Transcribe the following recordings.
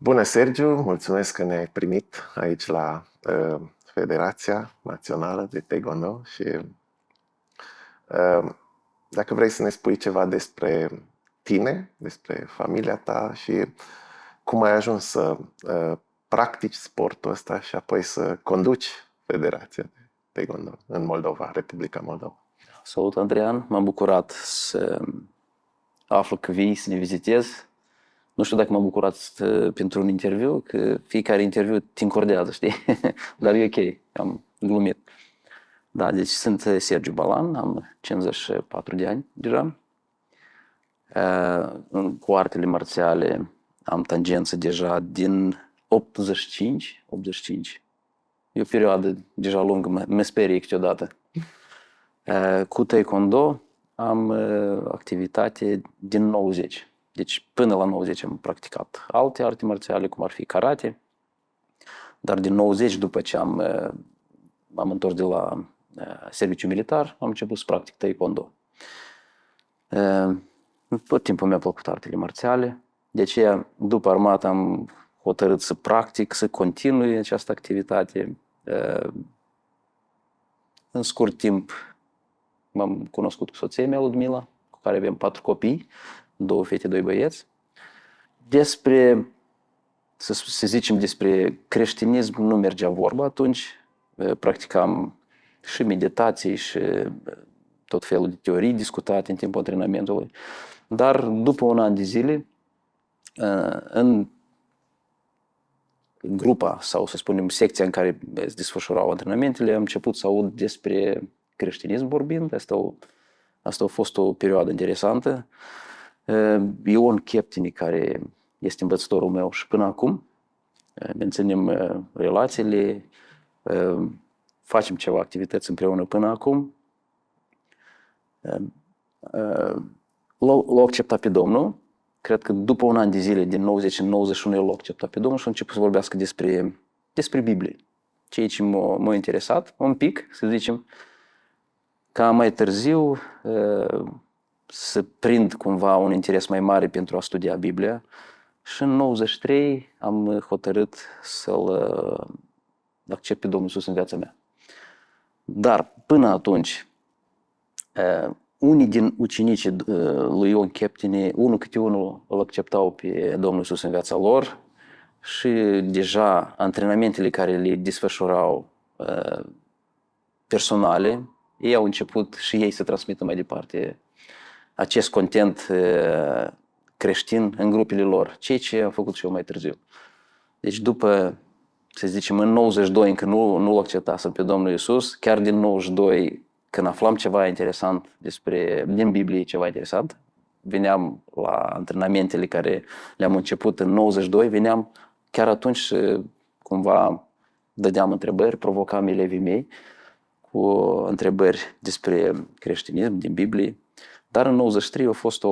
Bună, Sergiu! Mulțumesc că ne-ai primit aici la Federația Națională de Taekwondo și dacă vrei să ne spui ceva despre tine, despre familia ta și cum ai ajuns să practici sportul ăsta și apoi să conduci Federația de Taekwondo în Moldova, Republica Moldova. Salut, Andrian! M-am bucurat să aflu că vii să ne vizitez. Nu știu dacă m-am bucurat pentru un interviu, că fiecare interviu te încordează, știi? Dar e ok, am glumit. Da, deci sunt Sergiu Balan, am 54 de ani deja. Cu artele marțiale am tangență deja din 85. E o perioadă deja lungă, mă sperie câteodată. Cu Taekwondo am activitate din 90. Deci până la 90 am practicat alte arte marțiale, cum ar fi karate. Dar din 90, după ce m-am întors de la serviciu militar, am început să practic Taekwondo. Tot timpul mi-a plăcut artele marțiale. De aceea, după armată, am hotărât să practic, să continui această activitate. În scurt timp, m-am cunoscut cu soția mea, Ludmila, cu care avem 4 copii, 2 fete, 2 băieți. Să zicem, despre creștinism nu mergea vorba atunci. Practicam și meditații și tot felul de teorii discutate în timpul antrenamentului. Dar după un an de zile, în grupa sau, să spunem, secția în care se desfășurau antrenamentele, am început să aud despre creștinism vorbind. Asta a fost o perioadă interesantă. Ion Cheptini, care este învățătorul meu și până acum, menținem relațiile, facem ceva activități împreună până acum. L-au acceptat pe Domnul. Cred că după un an de zile, din 90 în 91, el l-a acceptat pe Domnul și a început să vorbească despre Biblie. Ceea ce m-a interesat, un pic, să zicem, ca mai târziu să prind cumva un interes mai mare pentru a studia Biblia. Și în 93 am hotărât să-L accept pe Domnul Iisus în viața mea. Dar până atunci, unii din ucenicii lui Ion Cheptini, unul câte unul îl acceptau pe Domnul Iisus în viața lor și deja antrenamentele care le desfășurau personale, ei au început și ei să transmită mai departe acest content creștin în grupele lor, ceea ce am făcut și eu mai târziu. Deci după, să zicem, în 92 încă nu-L acceptasem pe Domnul Iisus, chiar din 92, când aflam ceva interesant din Biblie, ceva interesant, veneam la antrenamentele care le-am început în 92, veneam chiar atunci cumva dădeam întrebări, provocam elevii mei cu întrebări despre creștinism din Biblie. Dar în 93 a fost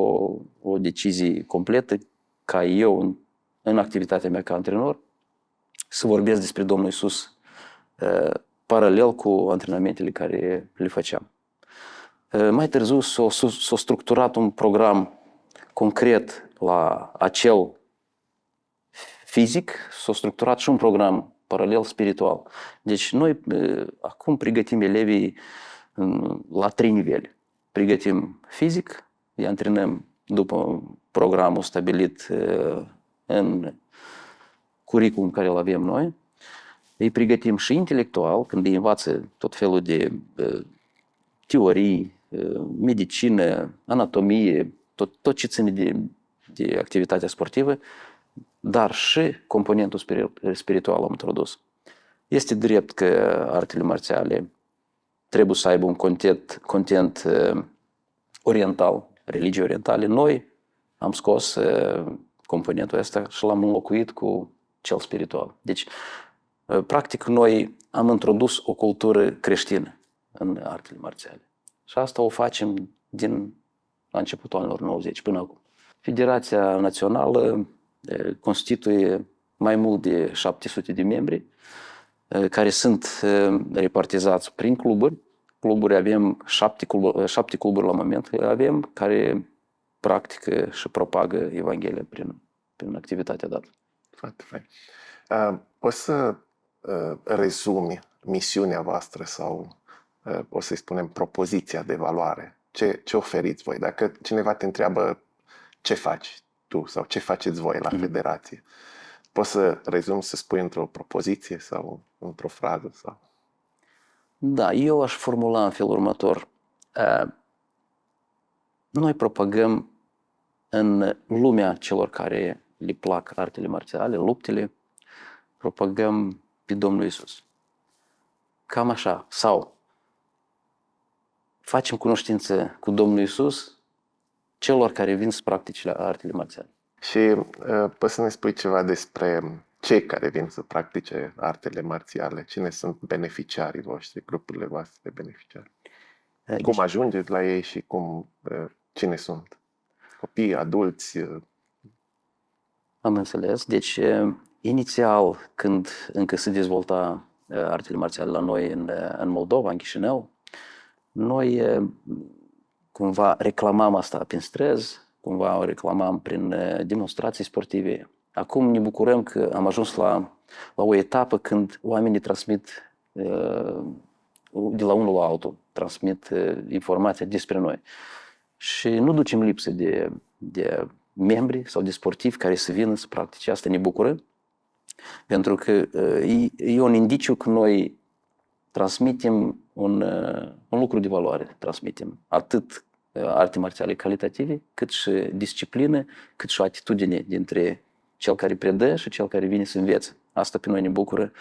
o decizie completă ca eu, în activitatea mea ca antrenor, să vorbesc despre Domnul Iisus paralel cu antrenamentele care le făceam. Mai târziu s-a structurat un program concret la acel fizic, s-a structurat și un program paralel spiritual. Deci noi acum pregătim elevii la 3 nivele. Pregătim fizic, îi antrenăm după programul stabilit în curriculum care îl avem noi. Îi pregătim și intelectual, când îi învață tot felul de teorii, medicină, anatomie, tot ce ține de activitatea sportivă, dar și componentul spiritual am introdus. Este drept că artele marțiale trebuie să aibă un content oriental, religii orientale. Noi am scos componentul ăsta și l-am înlocuit cu cel spiritual. Deci, practic, noi am introdus o cultură creștină în artele marțiale. Și asta o facem la începutul anilor 90 până acum. Federația Națională constituie mai mult de 700 de membri care sunt repartizați prin cluburi. Cluburi avem 7 cluburi la moment care practică și propagă Evanghelia prin activitatea dată. Foarte fain. Poți să rezumi misiunea voastră sau o să-i spunem propoziția de valoare? Ce oferiți voi? Dacă cineva te întreabă ce faci tu sau ce faceți voi la federație, poți să rezumi, să spui într-o propoziție sau într-o frază? Sau... Da, eu aș formula în felul următor. Noi propagăm în lumea celor care le plac artele marțiale, luptele, propagăm pe Domnul Iisus. Cam așa. Sau facem cunoștință cu Domnul Iisus celor care vin să practice artele marțiale. Și poți să ne spui ceva despre cei care vin să practice artele marțiale? Cine sunt beneficiarii voștri, grupurile voastre de beneficiari? Cum ajungeți la ei și cine sunt? Copii, adulți? Am înțeles. Deci, inițial, când încă se dezvolta artele marțiale la noi în Moldova, în Chișinău, noi cumva reclamam asta prin străzi, cumva o reclamam prin demonstrații sportive. Acum ne bucurăm că am ajuns la o etapă când oamenii transmit de la unul la altul, transmit informația despre noi. Și nu ducem lipsă de membri sau de sportivi care să vină să practice. Asta ne bucură, pentru că e un indiciu că noi transmitem un lucru de valoare. Transmitem atât arte marțiale calitative, cât și disciplină, cât și o atitudine dintre cel care predă și cel care vine să învețe. Asta pe noi ne bucură.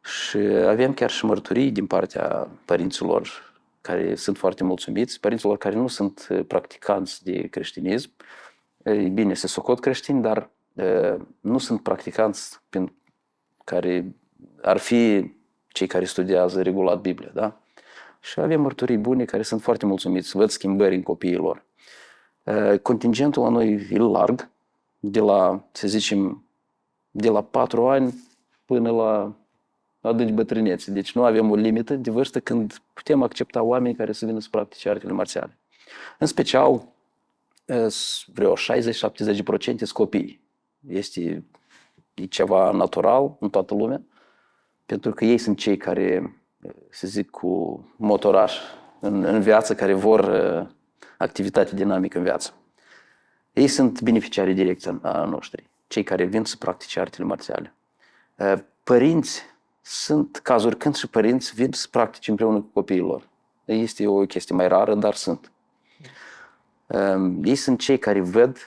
Și avem chiar și mărturii din partea părinților care sunt foarte mulțumiți, părinților care nu sunt practicanți de creștinism. E bine, se socot creștini, dar nu sunt practicanți care ar fi cei care studiază regulat Biblia, da? Și avem mărturii bune care sunt foarte mulțumiți, văd schimbări în copiii lor. Contingentul la noi e larg, de la, să zicem, de la 4 ani până la adânci bătrânețe. Deci nu avem o limită de vârstă când putem accepta oameni care să vină să practice artele marțiale. În special, vreo 60-70% sunt copii. Este ceva natural în toată lumea, pentru că ei sunt cei care, să zic, cu motoraș în viață, care vor activitate dinamică în viață. Ei sunt beneficiarii direct a noștri, cei care vin să practice artele marțiale. Părinți, sunt cazuri când și părinți vin să practice împreună cu copiii lor. Este o chestie mai rară, dar sunt. Ei sunt cei care văd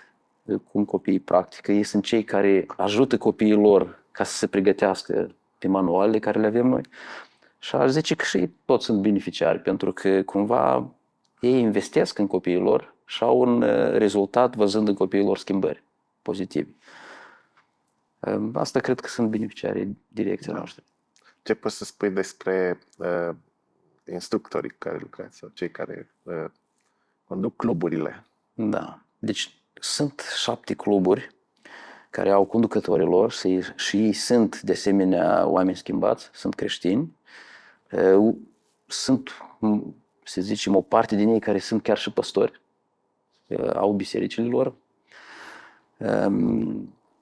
cum copiii practică, ei sunt cei care ajută copiii lor ca să se pregătească pe manualele care le avem noi. Și aș zice că și ei toți sunt beneficiari, pentru că cumva ei investesc în copiii lor și au un rezultat văzând în copiii lor schimbări pozitive. Asta cred că sunt beneficiarii direcției noastre. Ce poți să spui despre instructorii care lucrează sau cei care conduc cluburile? Da. Deci sunt 7 cluburi care au conducătorii lor și ei sunt de asemenea oameni schimbați, sunt creștini. Sunt, să zicem, o parte din ei care sunt chiar și păstori, au bisericile lor,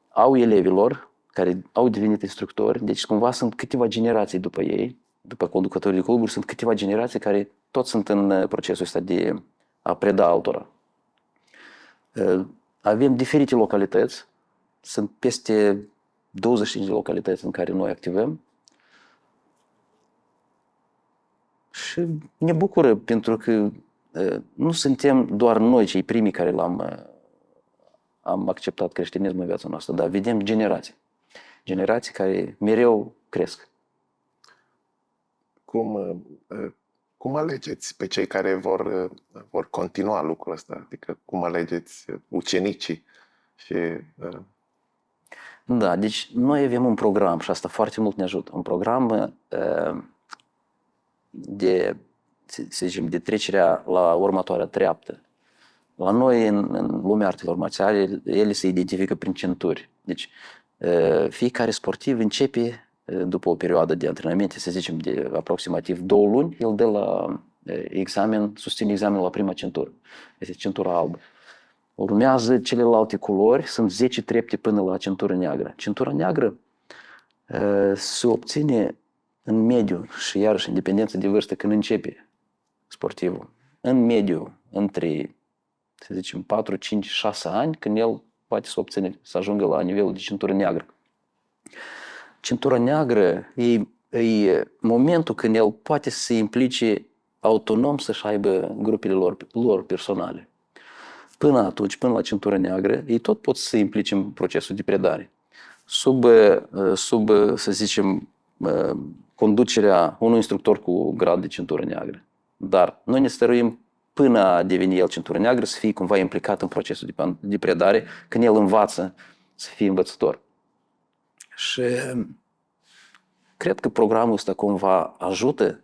au elevii lor care au devenit instructori, deci cumva sunt câteva generații după ei, după conducătorii de cluburi, sunt câteva generații care toți sunt în procesul ăsta de a preda altora. Avem diferite localități, sunt peste 25 de localități în care noi activăm și ne bucură pentru că nu suntem doar noi cei primii care am acceptat creștinismul în viața noastră, dar vedem generații care mereu cresc. Cum alegeți pe cei care vor continua lucrul ăsta? Adică cum alegeți ucenicii? Da, deci noi avem un program și asta foarte mult ne ajută. Un program să zicem, de trecerea la următoarea treaptă. La noi, în lumea artelor marțiale, ele se identifică prin centuri. Deci fiecare sportiv începe după o perioadă de antrenamente, să zicem, de aproximativ 2 luni, el dă la examen, susține examenul la prima centură. Este centura albă. Urmează celelalte culori, sunt 10 trepte până la centura neagră. Centura neagră se obține în mediu și iarăși în dependență de vârstă când începe sportivul. În mediu, între, să zicem, 4, 5, 6 ani, când el poate să ajungă la nivelul de centură neagră. Centura neagră e momentul când el poate să se implice autonom să-și aibă grupele lor personale. Până atunci, până la centura neagră, ei tot pot să se implice în procesul de predare. Sub să zicem, conducerea unui instructor cu grad de centură neagră. Dar noi ne stăruim până a deveni el centură neagră să fie cumva implicat în procesul de predare, când el învață să fie învățător. Și cred că programul ăsta cumva ajută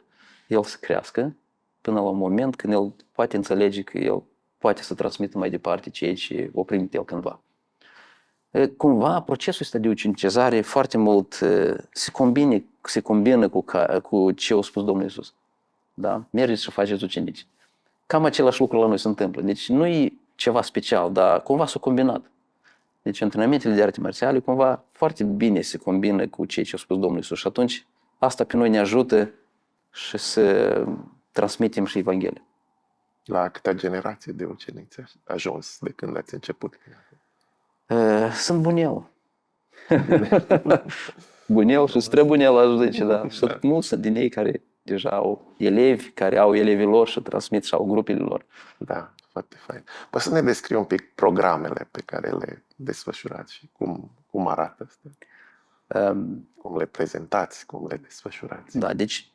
el să crească până la un moment când el poate înțelege că el poate să transmită mai departe ceea ce o primit el cândva. Cumva procesul ăsta de ucenicizare foarte mult se combină cu ce a spus Domnul Iisus. Da? Mergeți și faceți ucenici. Cam același lucru la noi se întâmplă. Deci nu e ceva special, dar cumva s-a combinat. Deci antrenamentele de arte marțiale cumva foarte bine se combină cu ceea ce a spus Domnul Iisus. Și atunci asta pe noi ne ajută și să transmitem și Evanghelia. La câtea generație de uceniți a ajuns de când ați început? Sunt bunel. Bunel și străbunel, aș zice, da. Sunt mulți din ei care deja au elevi, care au elevii lor și transmit și au grupele lor. Da, foarte fain. Poți să ne descrii un pic programele pe care le desfășurați și cum arată asta? Cum le prezentați, cum le desfășurați? Da, deci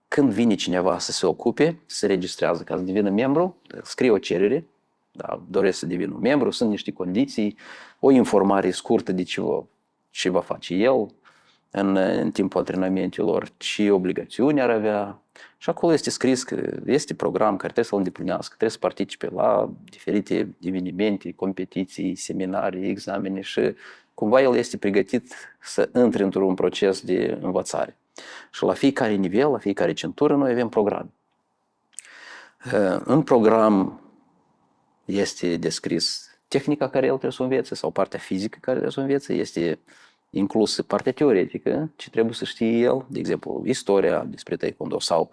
când vine cineva să se ocupe, se registrează ca să devină membru, scrie o cerere, da, doresc să devină un membru, sunt niște condiții, o informare scurtă de ce va face el în timpul antrenamentelor, ce obligațiuni ar avea. Și acolo este scris că este program care trebuie să-l îndeplinească, trebuie să participe la diferite evenimente, competiții, seminarii, examene și cumva el este pregătit să intre într-un proces de învățare. Și la fiecare nivel, la fiecare centură, noi avem program. În program este descris tehnica care el trebuie să o învețe sau partea fizică care trebuie să o învețe, este inclusă partea teoretică, ce trebuie să știe el, de exemplu, istoria despre taekwondo sau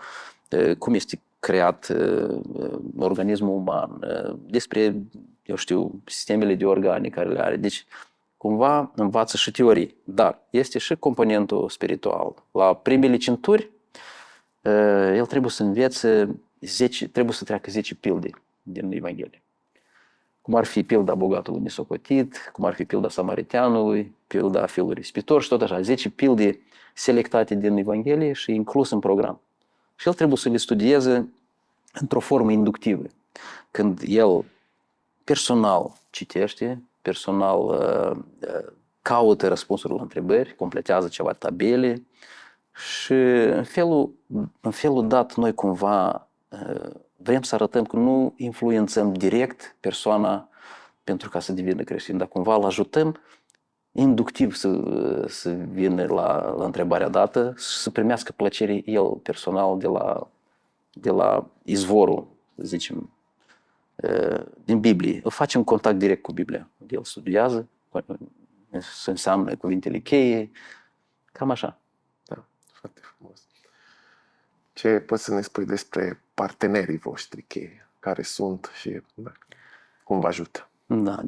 cum este creat organismul uman, despre, eu știu, sistemele de organe care le are. Deci, cumva învață și teorii, dar este și componentul spiritual. La primele centuri, el trebuie să învețe trebuie să treacă 10 pilde din Evanghelie. Cum ar fi pilda bogatului nesocotit, cum ar fi pilda samariteanului, pilda fiului risipitor și tot așa, 10 pilde selectate din Evanghelie și inclus în program. Și el trebuie să le studieze într-o formă inductivă. Când el personal citește, personal caută răspunsuri la întrebări, completează ceva tabele și în felul dat noi cumva vrem să arătăm că nu influențăm direct persoana pentru ca să devină creștin, dar cumva îl ajutăm inductiv să vină la întrebarea dată și să primească plăcere el personal de la izvorul, să zicem, din Biblie. Îl facem contact direct cu Biblia. El studiază, se înseamnă cuvintele cheie, cam așa. Da, foarte frumos. Ce poți să ne spui despre partenerii voștri cheie, care sunt și cum vă ajută? Da,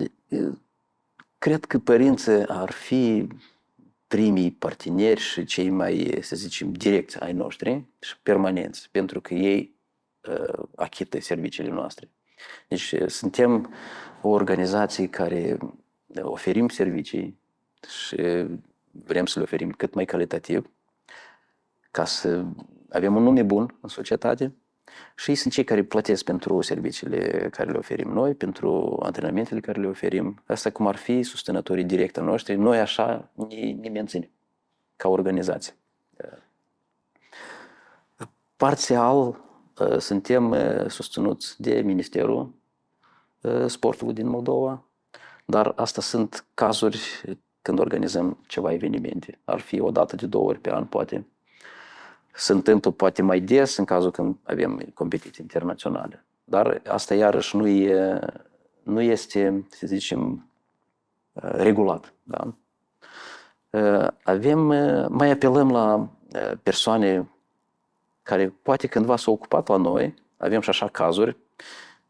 cred că părinții ar fi primii parteneri și cei mai, să zicem, direcți ai noștri și permanenți, pentru că ei achită serviciile noastre. Deci suntem o organizație care oferim servicii și vrem să le oferim cât mai calitativ ca să avem un nume bun în societate și ei sunt cei care plătesc pentru serviciile care le oferim noi, pentru antrenamentele care le oferim. Asta cum ar fi susținătorii direct ai noștri, noi așa ne menținem ca organizație. Parțial suntem susținuți de Ministerul Sportului din Moldova, dar asta sunt cazuri când organizăm ceva evenimente. Ar fi o dată de 2 ori pe an, poate. Se întâmplă poate mai des în cazul când avem competiții internaționale. Dar asta iarăși nu este, să zicem, regulat. Da? Mai apelăm la persoane care poate cândva s-au ocupat la noi, avem și așa cazuri,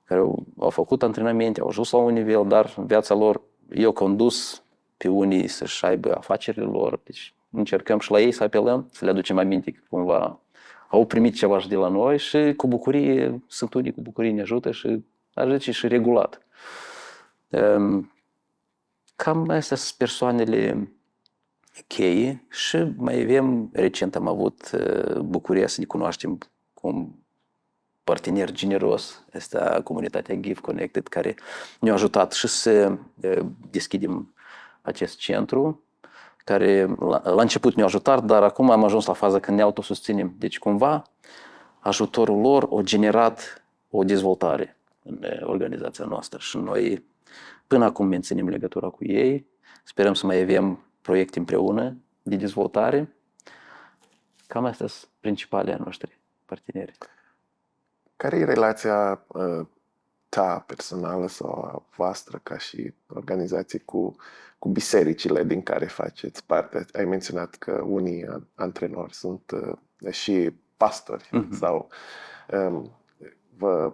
care au făcut antrenamente, au ajuns la un nivel, dar în viața lor i-au condus pe unii să-și aibă afacerile lor. Deci încercăm și la ei să apelăm, să le aducem aminte că cumva au primit ceva și de la noi și cu bucurie, sunt unii cu bucurie ne ajută și aș zice și regulat. Cam astea sunt persoanele cheie și mai avem, recent am avut bucuria să ne cunoaștem cu un partener generos, este comunitatea Give Connected, care ne-a ajutat și să deschidem acest centru, care la început ne-a ajutat, dar acum am ajuns la faza când ne autosusținem. Deci cumva ajutorul lor a generat o dezvoltare în organizația noastră și noi până acum menținem legătura cu ei, sperăm să mai avem proiecte împreună de dezvoltare. Cam astea sunt principalele noștri parteneri. Care e relația ta personală sau a voastră ca și organizație cu bisericile din care faceți parte? Ai menționat că unii antrenori sunt și pastori sau vă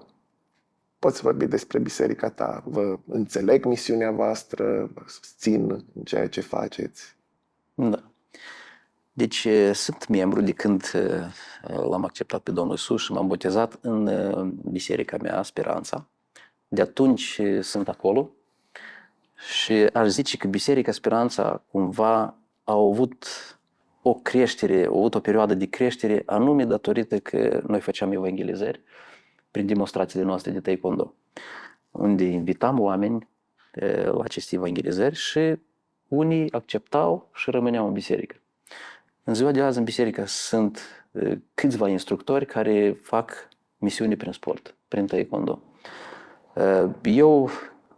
poți vorbi despre biserica ta? Vă înțeleg misiunea voastră? Vă susțin în ceea ce faceți? Da. Deci sunt membru de când l-am acceptat pe Domnul Iisus și m-am botezat în biserica mea, Speranța. De atunci sunt acolo și aș zice că Biserica Speranța cumva a avut o creștere, a avut o perioadă de creștere anume datorită că noi făceam evangelizări prin demonstrațiile noastre de taekwondo, unde invitam oameni la aceste evangelizări și unii acceptau și rămâneau în biserică. În ziua de azi în biserică sunt câțiva instructori care fac misiuni prin sport, prin taekwondo. Eu,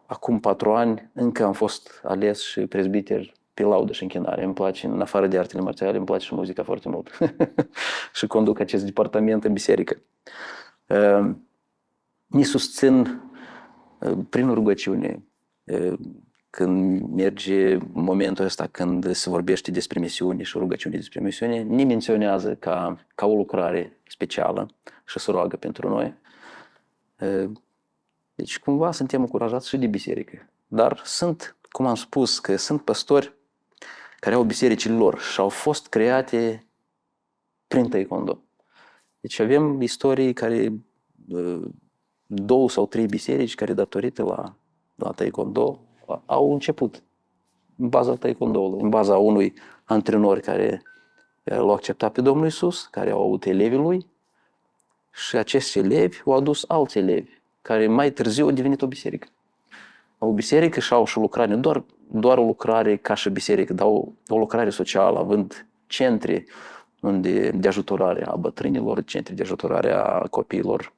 acum 4 ani, încă am fost ales și prezbiter pe laudă și închinare. Îmi place, în afară de artele marțiale, îmi place și muzica foarte mult. Și conduc acest departament în biserică. Ne susțin prin rugăciune. Când merge momentul ăsta când se vorbește despre misiune și rugăciune despre misiune, ne menționează ca o lucrare specială și se roagă pentru noi. Deci cumva suntem încurajați și de biserică. Dar sunt, cum am spus, că sunt păstori care au bisericile lor și au fost create prin taekwondo. Deci avem istorii care 2 sau 3 biserici care datorită la taekwondo au început în baza taekwondo-ului, în baza unui antrenor care l-a acceptat pe Domnul Iisus, care au avut elevii lui și acești elevi au adus alți elevi care mai târziu au devenit o biserică. O biserică și au și lucrare, nu doar o lucrare ca și biserică, dar o lucrare socială, având centre de ajutorare a bătrânilor, centre de ajutorare a copiilor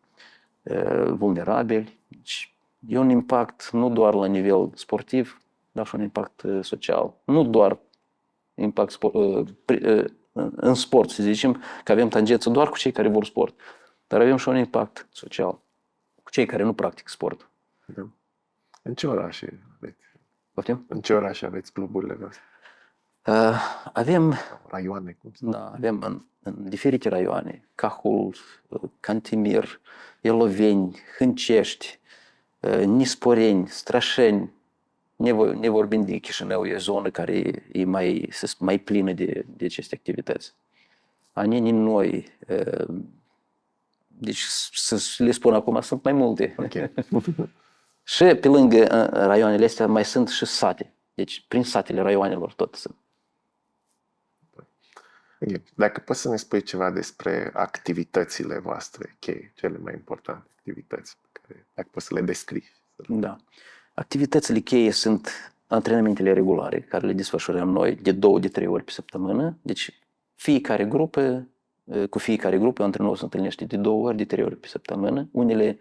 vulnerabili. Deci, e un impact nu doar la nivel sportiv, dar și un impact social. Nu doar impact în sport, să zicem, că avem tangență doar cu cei care vor sport, dar avem și un impact social cu cei care nu practic sport. Da. În ce orașe aveți? Poftim? În ce orașe aveți cluburile voastre? Avem Raioane, cum se Da, avem în diferite raioane, Cahul, Cantimir, Eloveni, Hâncești, Nisporeni, Strașeni, ne vorbim de Chișinău, e o zonă care e mai plină de aceste activități. Anenii noi, deci să le spun acum, sunt mai multe. Okay. Și pe lângă raioanele astea mai sunt și sate, deci prin satele raioanelor tot sunt. Okay. Dacă poți să ne spui ceva despre activitățile voastre, cele mai importante activități, dacă poți să le descrii. Da. Activitățile cheie sunt antrenamentele regulare, care le desfășurăm noi de 2-3 ori pe săptămână. Deci cu fiecare grupă antrenorul se întâlnește de 2 ori, de 3 ori pe săptămână. Unele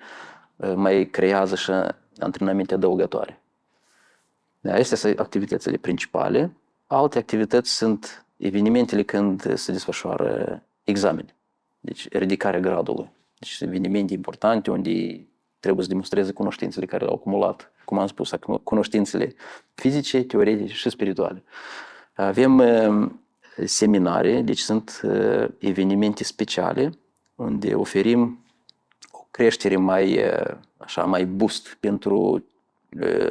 mai creează și antrenamente adăugătoare. Astea sunt activitățile principale. Alte activități sunt evenimentele când se desfășoară examene. Deci ridicarea gradului. Deci evenimente importante unde trebuie să demonstreze cunoștințele care le-au acumulat, cum am spus, cunoștințele fizice, teoretice și spirituale. Avem seminare, deci sunt evenimente speciale unde oferim o creștere mai boost pentru,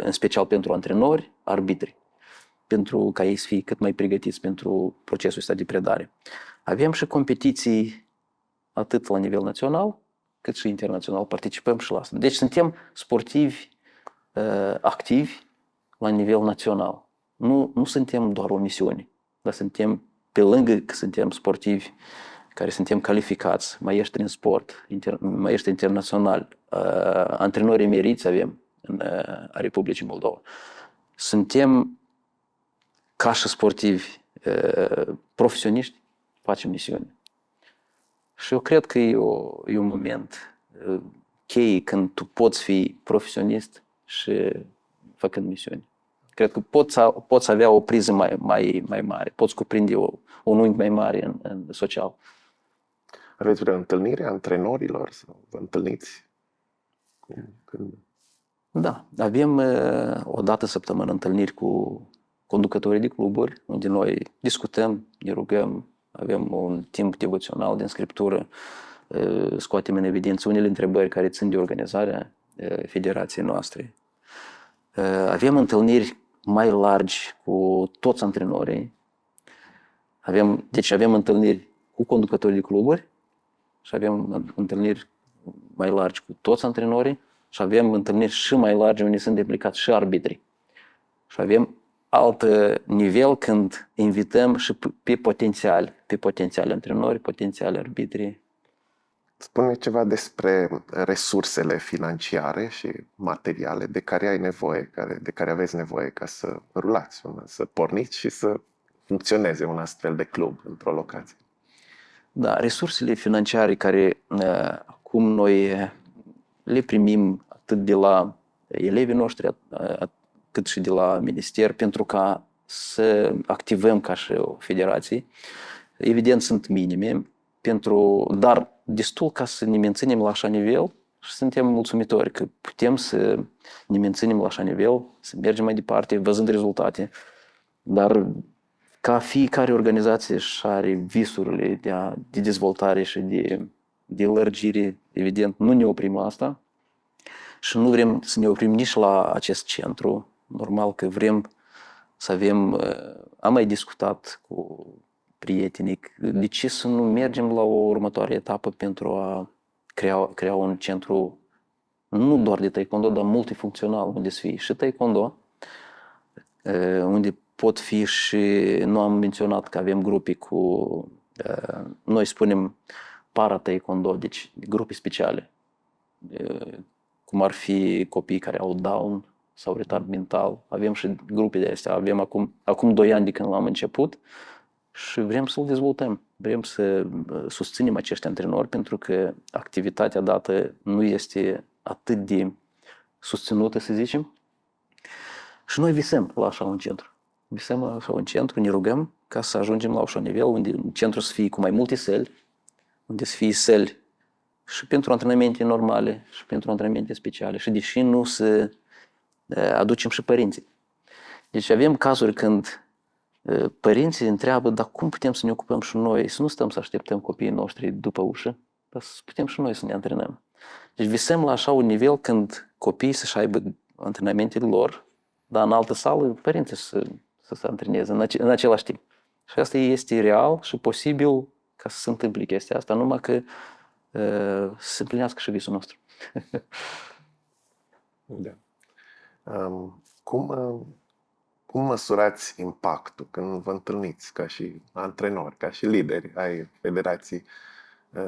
în special pentru antrenori, arbitri, pentru ca ei să fie cât mai pregătiți pentru procesul ăsta de predare. Avem și competiții atât la nivel național, cât și internațional, participăm și la asta. Deci suntem sportivi activi la nivel național. Nu suntem doar o misiune, dar suntem, pe lângă că suntem sportivi, care suntem calificați, maestri în sport, maestri internaționali, antrenori emeriți avem în Republicii Moldova. Suntem ca și sportivi profesioniști, facem misiune. Și eu cred că e un moment cheie când tu poți fi profesionist și făcând misiuni. Cred că poți avea o priză mai mare, poți cuprinde un unghi mai mare în social. Aveți vreo întâlnire a antrenorilor sau vă întâlniți? Da, avem o dată săptămână întâlniri cu conducătorii de cluburi, unde noi discutăm, ne rugăm, avem un timp devoțional din scriptură, scoatem în evidență unele întrebări care țin de organizarea federației noastre. Avem întâlniri mai largi cu toți antrenorii. Deci avem întâlniri cu conducătorii de cluburi și avem întâlniri mai largi cu toți antrenorii și avem întâlniri și mai largi unde sunt implicați și arbitrii. Și avem alt nivel când invităm și pe potențiali antrenori, potențiali arbitri. Spune ceva despre resursele financiare și materiale de care ai nevoie, de care aveți nevoie ca să rulați, să porniți și să funcționeze un astfel de club într-o locație. Da, resursele financiare care acum noi le primim atât de la elevii noștri, cât și de la minister, pentru ca să activăm ca și o federație. Evident, sunt minime, dar destul ca să ne menținem la așa nivel și suntem mulțumitori că putem să ne menținem la așa nivel, să mergem mai departe, văzând rezultate. Dar ca fiecare organizație și are visurile de dezvoltare și de lărgire, evident, nu ne oprim la asta și nu vrem să ne oprim nici la acest centru. Normal că vrem să avem, am mai discutat cu prietenii, de ce să nu mergem la o următoare etapă pentru a crea un centru nu doar de taekwondo, dar multifuncțional, unde să fie și taekwondo, unde pot fi și, nu am menționat că avem grupii cu, noi spunem para-taekwondo, deci grupii speciale, cum ar fi copii care au Down sau retard mental. Avem și grupii de astea. Avem acum 2 ani de când l-am început și vrem să-l dezvoltăm. Vrem să susținem acești antrenori pentru că activitatea dată nu este atât de susținută, să zicem. Și noi visăm la așa un centru. Visăm la așa un centru, ne rugăm ca să ajungem la așa nivel unde un centru să fie cu mai multe săli, unde să fie săli și pentru antrenamente normale și pentru antrenamente speciale. Și deși nu să aducem și părinții. Deci avem cazuri când părinții întreabă, dar cum putem să ne ocupăm și noi, să nu stăm să așteptăm copiii noștri după ușă, dar să putem și noi să ne antrenăm. Deci visăm la așa un nivel când copiii să-și aibă antrenamentele lor, dar în altă sală părinții să se antreneze în același timp. Și asta este real și posibil ca să se întâmple chestia asta, numai că să se împlinească și visul nostru. Da. Cum măsurați impactul când vă întâlniți ca și antrenori, ca și lideri ai federației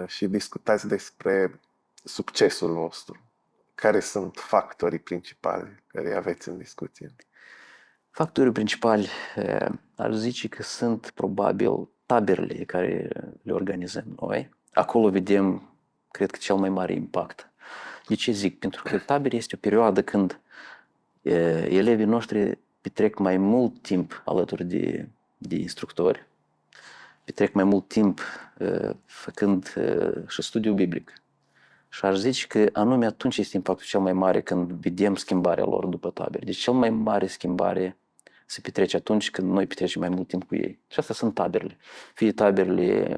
și discutați despre succesul vostru? Care sunt factorii principali care aveți în discuție? Factorii principali, aș zice că sunt probabil taberele care le organizăm noi. Acolo vedem, cred că, cel mai mare impact. De ce zic? Pentru că tabere este o perioadă când elevii noștri petrec mai mult timp alături de instructori, petrec mai mult timp făcând și studiu biblic. Și aș zice că anume atunci este impactul cel mai mare când vedem schimbarea lor după tabere. Deci cel mai mare schimbare se petrece atunci când noi petrecem mai mult timp cu ei. Și astea sunt taberele. Fie taberele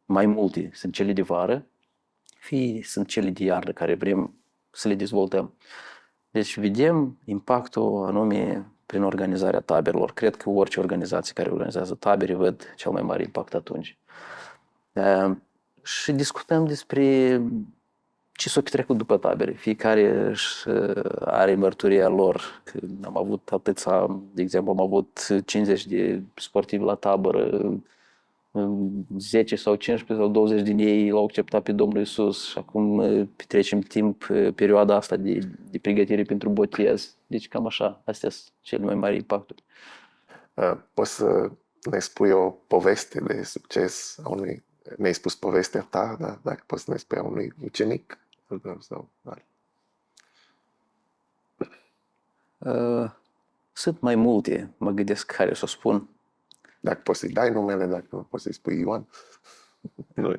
mai multe sunt cele de vară, fie sunt cele de iarnă care vrem să le dezvoltăm. Deci vedem impactul anume prin organizarea taberelor. Cred că orice organizație care organizează tabere văd cel mai mare impact atunci. Și discutăm despre ce s-a petrecut după tabere. Fiecare își are mărturia lor. Am avut atâția, de exemplu, am avut 50 de sportivi la tabără, 10 sau 15 sau 20 din ei l-au acceptat pe Domnul Iisus și acum petrecem timp, perioada asta de pregătire pentru botez. Deci cam așa, astea sunt cele mai mari impacturi. Poți să ne spui o poveste de succes a unui, ne-ai spus povestea ta, dar dacă poți să ne spui a unui ucenic sau Sunt mai multe, mă gândesc care să o spun. dacă poți să-i dai numele, dacă nu poți să-i spui Ioan,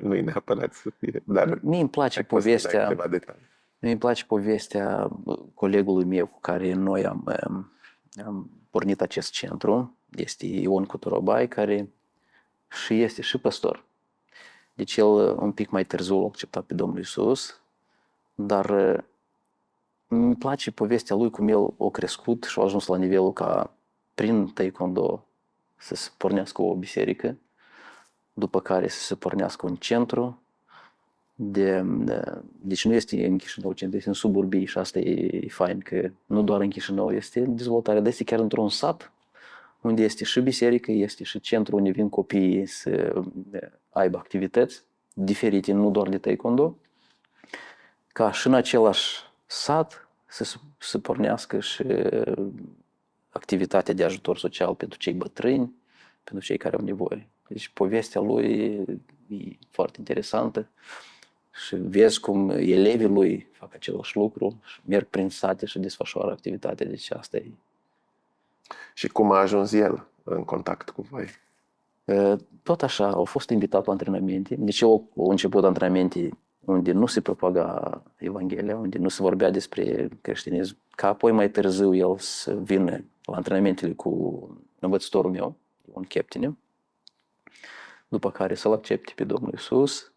nu-i neapărat să fie, dar Mie îmi place poți să dai povestea. câteva detalii. Mie îmi place povestea colegului meu cu care noi am pornit acest centru. Este Ion Cutorobai, care și este și păstor. Deci el un pic mai târziu l-a acceptat pe Domnul Iisus, dar îmi place povestea lui cum el a crescut și a ajuns la nivelul ca prin taekwondo să se pornească o biserică, după care să se pornească un centru. Deci nu este în Chișinău centru, este în suburbii și asta e fain, că nu doar în Chișinău este dezvoltarea, dar este chiar într-un sat unde este și biserică, este și centru unde vin copiii să aibă activități diferite, nu doar de taekwondo, ca și în același sat să se pornească și activitatea de ajutor social pentru cei bătrâni, pentru cei care au nevoie. Deci povestea lui e foarte interesantă și vezi cum elevii lui fac același lucru și merg prin sate și desfășoară activitatea. Deci asta e. Și cum a ajuns el în contact cu voi? Tot așa, au fost invitat la antrenamente. Deci eu au început antrenamente unde nu se propaga Evanghelia, unde nu se vorbea despre creștinism, ca apoi mai târziu el să vină la antrenamentele cu învățătorul meu, un captain, după care să-L accepte pe Domnul Iisus,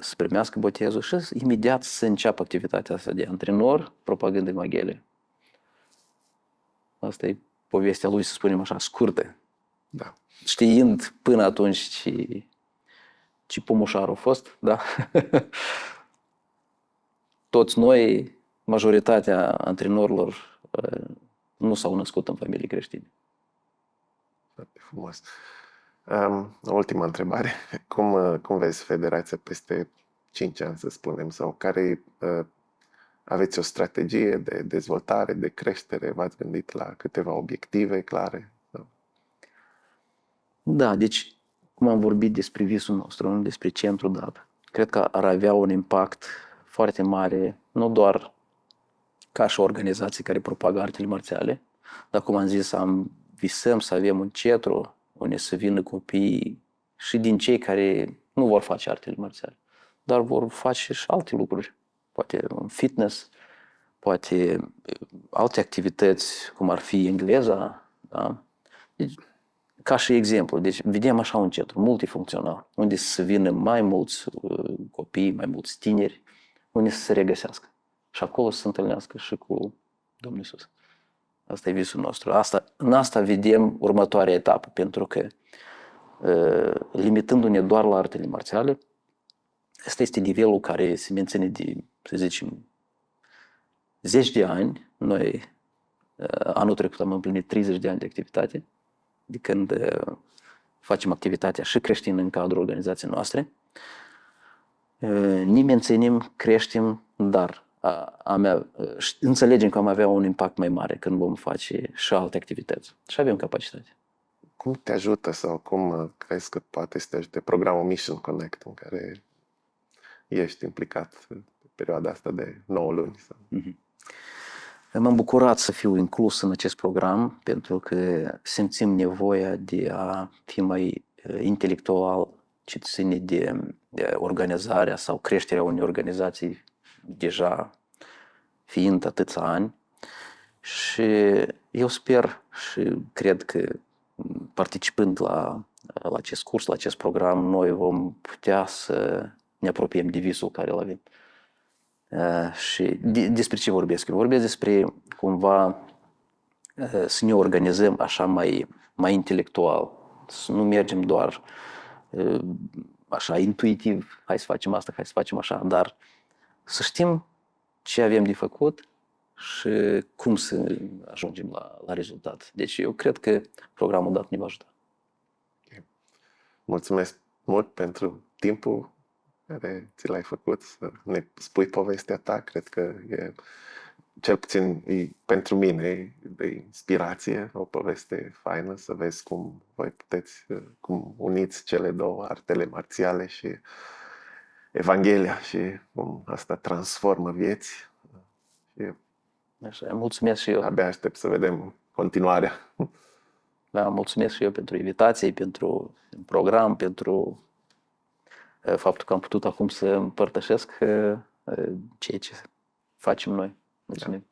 să primească botezul și imediat să înceapă activitatea asta de antrenor, propagând Evanghelia. Asta e povestea lui, să spunem așa, scurtă. Da. Știind până atunci ce pumușar a fost, da? Toți noi, majoritatea antrenorilor, nu s-au născut în familii creștine. Foarte frumos. Ultima întrebare. Cum vezi federația peste 5 ani, să spunem, sau care aveți o strategie de dezvoltare, de creștere? V-ați gândit la câteva obiective clare? Da, deci, cum am vorbit despre visul nostru, despre centru dat, cred că ar avea un impact foarte mare, nu doar ca și o organizație care propagă artele marțiale, dar cum am zis, visăm să avem un centru unde să vină copiii și din cei care nu vor face artele marțiale, dar vor face și alte lucruri, poate un fitness, poate alte activități, cum ar fi engleza, da? Deci, ca și exemplu, deci vedem așa un centru multifuncțional, unde să vină mai mulți copii, mai mulți tineri, unde să se regăsească. Și acolo să se întâlnească și cu Domnul Iisus. Asta e visul nostru. În asta vedem următoarea etapă, pentru că limitându-ne doar la artele marțiale, ăsta este nivelul care se menține de, să zicem, 10 de ani. Noi anul trecut am împlinit 30 de ani de activitate, de când facem activitatea și creștină în cadrul organizației noastre. Ne menținem, creștem, dar înțelegem că am avea un impact mai mare când vom face și alte activități. Și avem capacitate. Cum te ajută sau cum crezi că poate să te ajute programul Mission Connect în care ești implicat în perioada asta de 9 luni? Sau? M-am bucurat să fiu inclus în acest program pentru că simțim nevoia de a fi mai intelectual ce ține de organizarea sau creșterea unei organizații deja fiind atâția ani. Și eu sper și cred că participând la acest curs, la acest program, noi vom putea să ne apropiem de visul care îl avem. Și despre ce vorbesc? Eu vorbesc despre cumva să ne organizăm așa mai intelectual, să nu mergem doar așa intuitiv, hai să facem asta, hai să facem așa, dar să știm ce avem de făcut și cum să ajungem la rezultat. Deci eu cred că programul dat ne va ajuta. Mulțumesc mult pentru timpul care ți l-ai făcut să ne spui povestea ta. Cred că e, cel puțin pentru mine, de inspirație, o poveste faină să vezi cum voi puteți, cum uniți cele două, artele marțiale și Evanghelia și cum asta transformă vieți. Și Așa, mulțumesc și eu. abia aștept să vedem continuarea. Da, mulțumesc și eu pentru invitație, pentru program, pentru faptul că am putut acum să împărtășesc ceea ce facem noi. Mulțumim.